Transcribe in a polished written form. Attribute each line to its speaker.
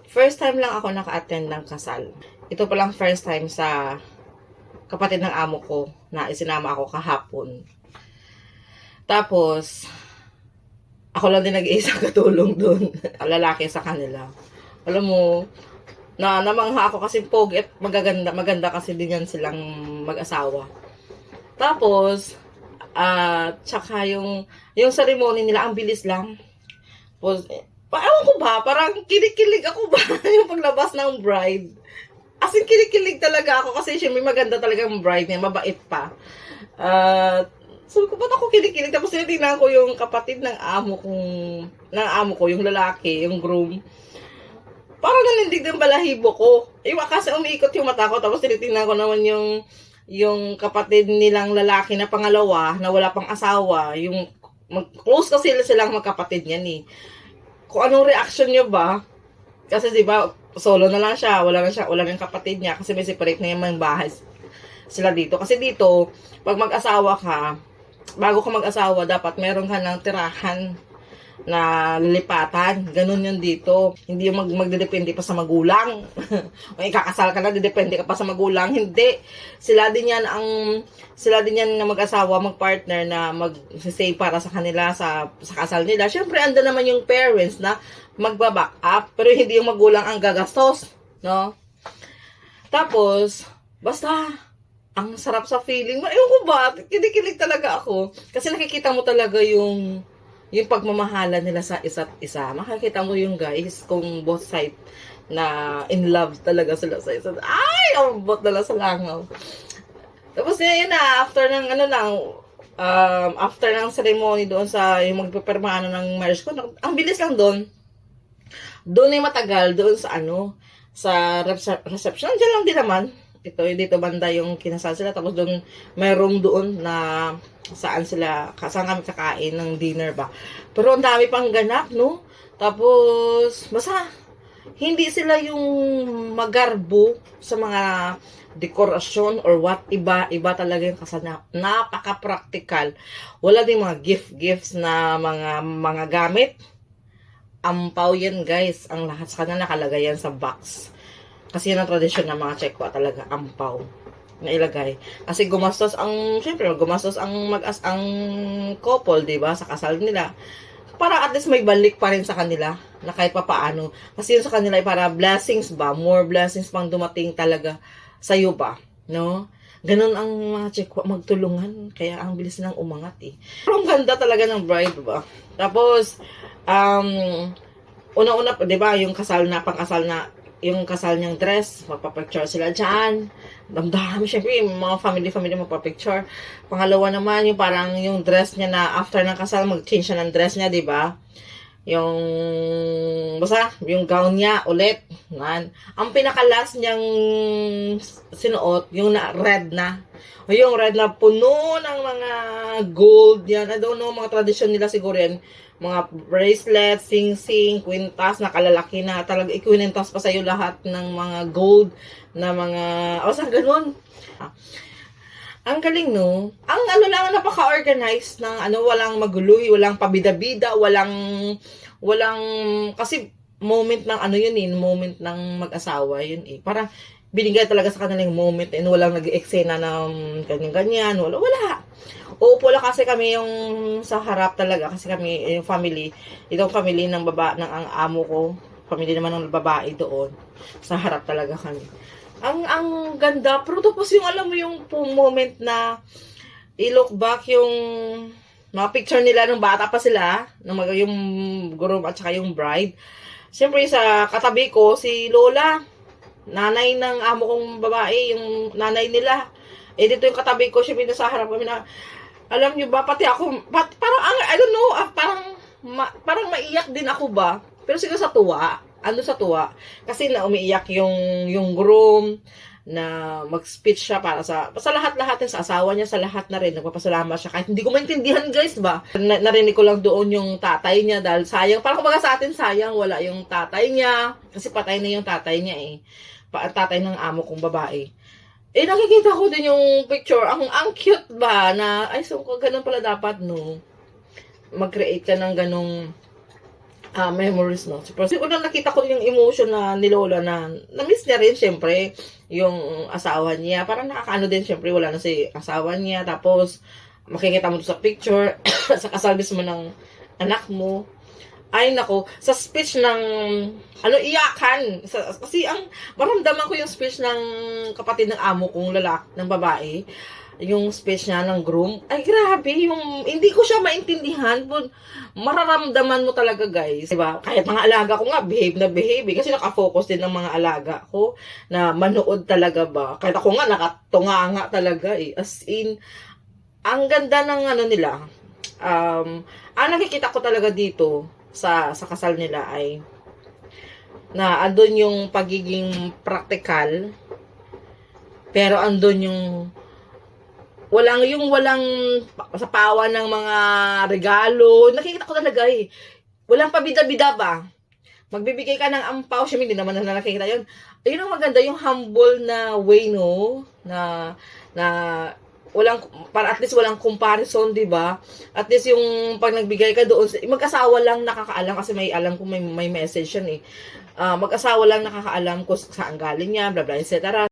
Speaker 1: First time lang ako naka-attend ng kasal. Ito palang first time sa kapatid ng amo ko na isinama ako kahapon. Tapos, ako lang din nag-iisang katulong doon. Lalaki sa kanila. Alam mo, namangha ako kasi pogi at maganda kasi din yan silang mag-asawa. Tapos, tsaka yung ceremony nila, ang bilis lang. Tapos, ewan ko ba, parang kinikilig ako ba yung paglabas ng bride. As in, kinikilig talaga ako kasi syempre maganda talaga yung bride niya, mabait pa. So, ba't ako kinikilig? Tapos tinitingnan ko yung kapatid ng amo ko, yung lalaki, yung groom. Parang nanindig ng balahibo ko. Kasi umiikot yung mata ko, tapos tinitingnan ko naman yung kapatid nilang lalaki na pangalawa, na wala pang asawa, yung close kasi silang magkapatid niyan eh. Kung anong reaction niyo ba? Kasi di ba solo na lang siya, wala nang kapatid niya kasi may separate na yung bahay sila dito. Kasi dito, pag mag-asawa ka, bago ka mag-asawa, dapat meron ka ng tirahan na lilipatan. Ganun yun dito. Hindi yung magdedepende pa sa magulang. O ikakasal ka na, didepende ka pa sa magulang. Hindi. Sila din yan na mag-asawa, mag-partner na mag-save para sa kanila, sa kasal nila. Siyempre, ando naman yung parents na magbaback up. Pero hindi yung magulang ang gagastos. No? Tapos, basta, ang sarap sa feeling. Ewan ko ba, kinikilig talaga ako. Kasi nakikita mo talaga yung pagmamahalan nila sa isa't isa. Makikita mo yung guys, kung both side na in love talaga sila sa isa't. Ay, ambot na lang sa langaw. Tapos yun na, after ng ceremony doon sa yung magpipirmahan ng marriage ko, ang bilis lang doon. Doon ay matagal, doon sa reception. Diyan lang din naman. Dito banda yung kinasal sila. Tapos doon, may room doon na saan kami kakain ng dinner ba. Pero ang dami pang ganap, no? Tapos, basta, hindi sila yung magarbo sa mga dekorasyon or what. Iba talaga yung kasal na napaka-practical. Wala din mga gifts na mga gamit. Ampaw yan, guys. Ang lahat sa kanila nakalagay yan sa box. Kasi yun ang tradisyon ng mga Chekwa talaga, ampaw na ilagay. Kasi gumastos ang couple, 'di ba, sa kasal nila. Para at least may balik pa rin sa kanila na kahit papaano. Kasi yun sa kanila ay para blessings ba, more blessings pang dumating talaga sa iyo ba, no? Ganun ang mga Chekwa magtulungan, kaya ang bilis nilang umangat eh. Pero ang ganda talaga ng bride ba. Tapos una-una, 'di ba, yung pangkasal na yung kasal niyang dress, magpa-picture sila dyan. Damdami, syempre, yung mga family magpa-picture. Pangalawa naman, yung parang yung dress niya na after ng kasal, mag-change siya ng dress niya, di ba? Yung gown niya ulit. Ang pinaka-last niyang sinuot, yung red na. O yung red na puno ng mga gold yan. I don't know, mga tradisyon nila siguro yan. Mga bracelet, sing-sing, kwintas, nakalalaki na. Talaga, ikwintas pa sa'yo lahat ng mga gold na mga, saan ganun. Ang galing, no? Ang lang, napaka-organized ng walang maguloy, walang pabida-bida, walang, kasi moment ng yun eh, moment ng mag-asawa, yun eh. Parang, binigay talaga sa kanila yung moment and walang nag-eksena ng ganyan-ganyan, wala. Uupo lang kasi kami yung sa harap talaga kasi kami yung family, itong family ng ang amo ko, family naman ng babae doon. Sa harap talaga kami. Ang ganda, pero tapos yung alam mo yung moment na i-look back yung mga picture nila nung bata pa sila, yung groom at saka yung bride. Siyempre sa katabi ko si Lola, nanay ng amo kong babae, yung nanay nila. Dito yung katabi ko, siyempre nasa harap kami na, alam nyo ba, pati ako, parang, I don't know, parang maiyak din ako ba? Pero siguro sa tuwa, sa tuwa. Kasi na umiiyak yung groom, na mag-speech siya para sa lahat-lahat, sa asawa niya, sa lahat na rin, nagpapasalamat siya. Kahit hindi ko maintindihan, guys, ba? Narinig ko lang doon yung tatay niya, dahil sayang, parang kumbaga sa atin, sayang, wala yung tatay niya. Kasi patay na yung tatay niya eh. Tatay ng amo kong babae. Nakikita ko din yung picture. Ang cute ba na, so ganun pala dapat, no? Mag-create ka ng ganung memories, no? Kasi unang nakita ko yung emotion ni Lola na na-miss niya rin, syempre, yung asawa niya. Parang nakakaano din, syempre, wala na si asawa niya. Tapos, makikita mo sa picture, sa kasal mismo ng anak mo. Ay, nako, sa speech ng, iyakan. Kasi maramdaman ko yung speech ng kapatid ng amo kong lalaki, ng babae. Yung speech niya ng groom. Ay, grabe, hindi ko siya maintindihan. Mararamdaman mo talaga, guys. Diba? Kahit mga alaga ko nga, behave na behave. Kasi nakafocus din ng mga alaga ko na manood talaga ba. Kahit ako nga, nakatunga nga talaga eh. As in, ang ganda ng nila. Ang nakikita ko talaga dito, sa kasal nila ay na andun yung pagiging practical, pero andun yung walang sa pawa ng mga regalo. Nakikita ko talaga eh. Walang pabida-bida ba? Magbibigay ka ng ampaw, siya hindi naman na nakikita yun. Ayun ang maganda, yung humble na way, no? Na para at least walang comparison, di ba? At least yung pag nagbigay ka doon, mag-asawa lang nakakaalam kasi may alam kung may message yan eh. Mag-asawa lang nakakaalam kung saan galing yan, bla bla, etc.